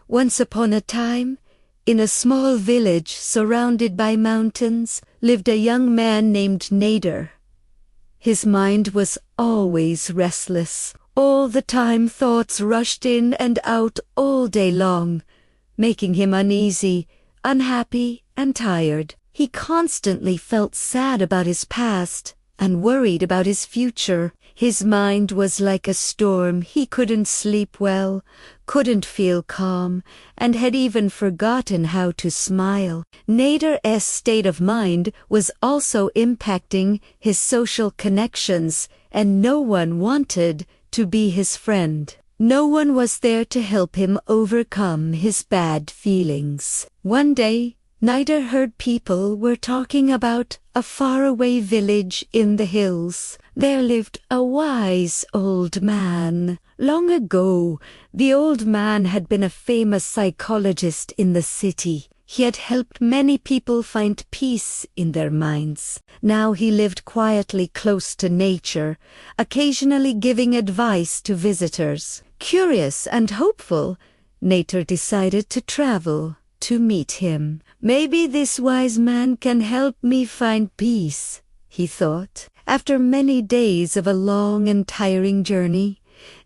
Once upon a time, in a small village surrounded by mountains, lived a young man named Nader. His mind was always restless. All the time thoughts rushed in and out all day long, making him uneasy, unhappy, and tired. He constantly felt sad about his past and worried about his future. His mind was like a storm. He couldn't sleep well, couldn't feel calm, and had even forgotten how to smile. Nader's state of mind was also impacting his social connections, and no one wanted to be his friend. No one was there to help him overcome his bad feelings. One day, Nader heard people were talking about a faraway village in the hills. There lived a wise old man. Long ago, the old man had been a famous psychologist in the city. He had helped many people find peace in their minds. Now he lived quietly close to nature, occasionally giving advice to visitors. Curious and hopeful, Nader decided to travel to meet him. Maybe this wise man can help me find peace, he thought. After many days of a long and tiring journey,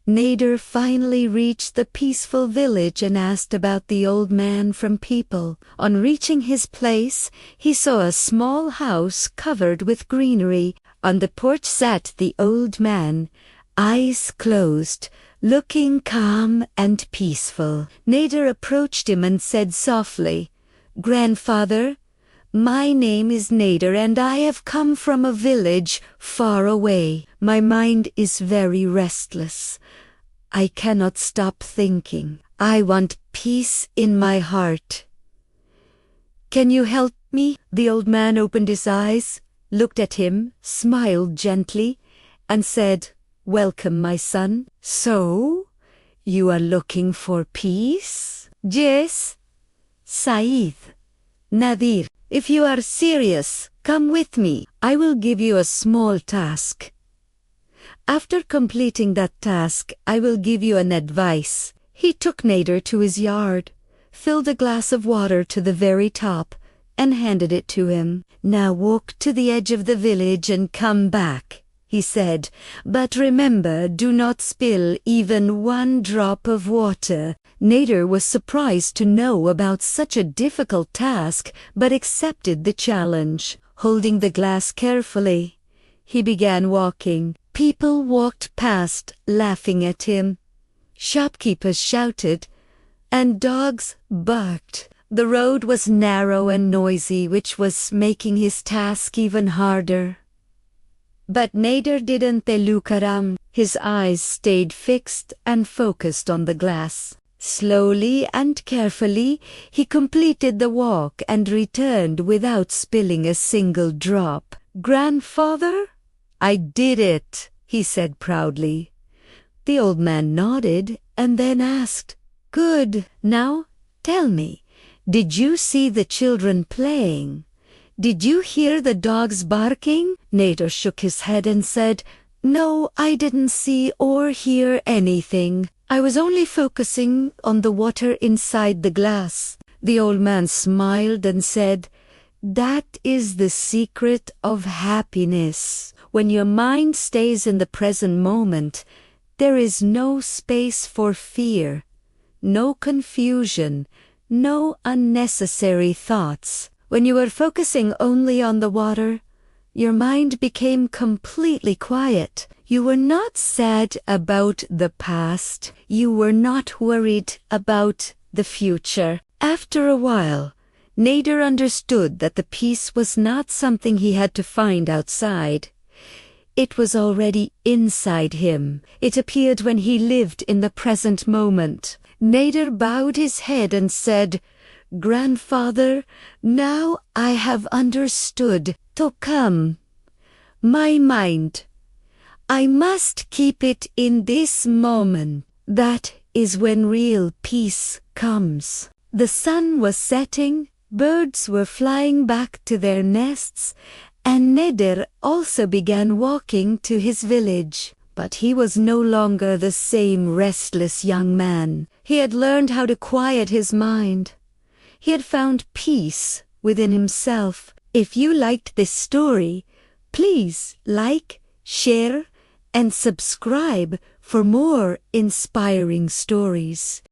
Nader finally reached the peaceful village and asked about the old man from people. On reaching his place, he saw a small house covered with greenery. On the porch sat the old man, eyes closed, looking calm and peaceful. Nader approached him and said softly, "Grandfather, my name is Nader and I have come from a village far away. My mind is very restless. I cannot stop thinking. I want peace in my heart. Can you help me?" The old man opened his eyes, looked at him, smiled gently, and said, "Welcome, my son. So, you are looking for peace?" "Yes, Saeed, Nadir. If you are serious, come with me. I will give you a small task. After completing that task, I will give you an advice." He took Nader to his yard, filled a glass of water to the very top, and handed it to him. "Now walk to the edge of the village and come back," he said. "But remember, do not spill even one drop of water." Nader was surprised to know about such a difficult task, but accepted the challenge. Holding the glass carefully, he began walking. People walked past, laughing at him. Shopkeepers shouted, and dogs barked. The road was narrow and noisy, which was making his task even harder. But Nader didn't look around. His eyes stayed fixed and focused on the glass. Slowly and carefully, he completed the walk and returned without spilling a single drop. "Grandfather, I did it," he said proudly. The old man nodded and then asked, "Good. Now, tell me, did you see the children playing? Did you hear the dogs barking?" Nader shook his head and said, "No, I didn't see or hear anything. I was only focusing on the water inside the glass." The old man smiled and said, "That is the secret of happiness. When your mind stays in the present moment, there is no space for fear, no confusion, no unnecessary thoughts. When you were focusing only on the water, your mind became completely quiet. You were not sad about the past. You were not worried about the future." After a while, Nader understood that the peace was not something he had to find outside. It was already inside him. It appeared when he lived in the present moment. Nader bowed his head and said, "Grandfather, now I have understood. To come, my mind, I must keep it in this moment. That is when real peace comes." The sun was setting, birds were flying back to their nests, and Nader also began walking to his village. But he was no longer the same restless young man. He had learned how to quiet his mind. He had found peace within himself. If you liked this story, please like, share, and subscribe for more inspiring stories.